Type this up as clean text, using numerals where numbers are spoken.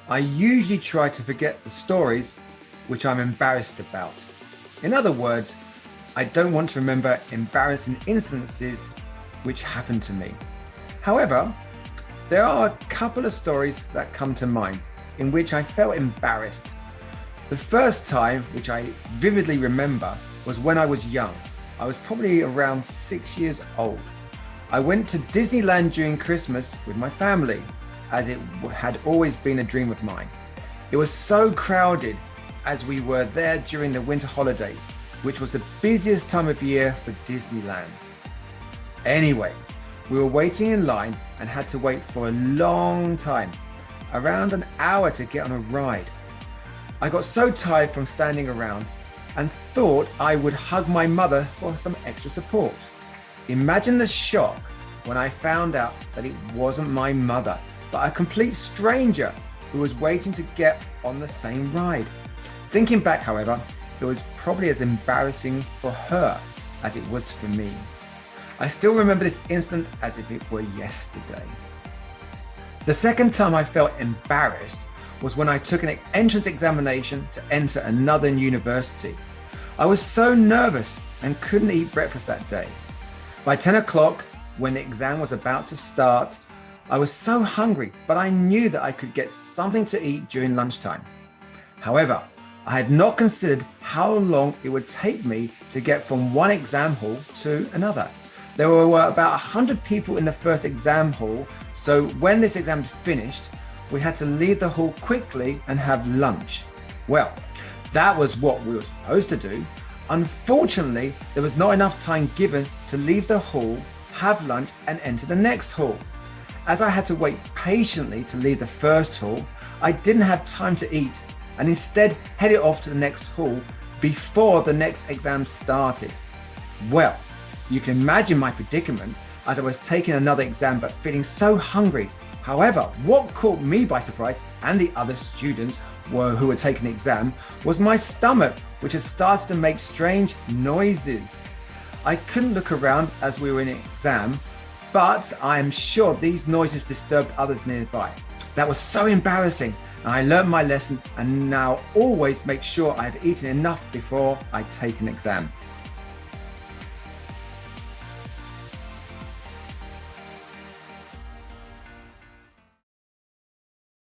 I usually try to forget the stories which I'm embarrassed about. In other words, I don't want to remember embarrassing instances which happened to me. However, there are a couple of stories that come to mind in which I felt embarrassed. The first time, which I vividly remember, was when I was young. I was probably around 6 years old. I went to Disneyland during Christmas with my family, as it had always been a dream of mine. It was so crowded as we were there during the winter holidays, which was the busiest time of year for Disneyland. Anyway, we were waiting in line and had to wait for a long time, around an hour to get on a ride. I got so tired from standing around and thought I would hug my mother for some extra support. Imagine the shock when I found out that it wasn't my mother, but a complete stranger who was waiting to get on the same ride. Thinking back, however, it was probably as embarrassing for her as it was for me. I still remember this instant as if it were yesterday. The second time I felt embarrassed was when I took an entrance examination to enter another university. I was so nervous and couldn't eat breakfast that day. By 10 o'clock, when the exam was about to start, I was so hungry, but I knew that I could get something to eat during lunchtime. However, I had not considered how long it would take me to get from one exam hall to another. There were about 100 people in the first exam hall, so when this exam finished, we had to leave the hall quickly and have lunch. Well, that was what we were supposed to do. Unfortunately, there was not enough time given to leave the hall, have lunch, and enter the next hall. As I had to wait patiently to leave the first hall, I didn't have time to eat and instead headed off to the next hall before the next exam started. Well, you can imagine my predicament as I was taking another exam but feeling so hungry. However, what caught me by surprise and the other students who were taking the exam was my stomach, which had started to make strange noises. I couldn't look around as we were in an exam, but I am sure these noises disturbed others nearby. That was so embarrassing, and I learned my lesson and now always make sure I have eaten enough before I take an exam.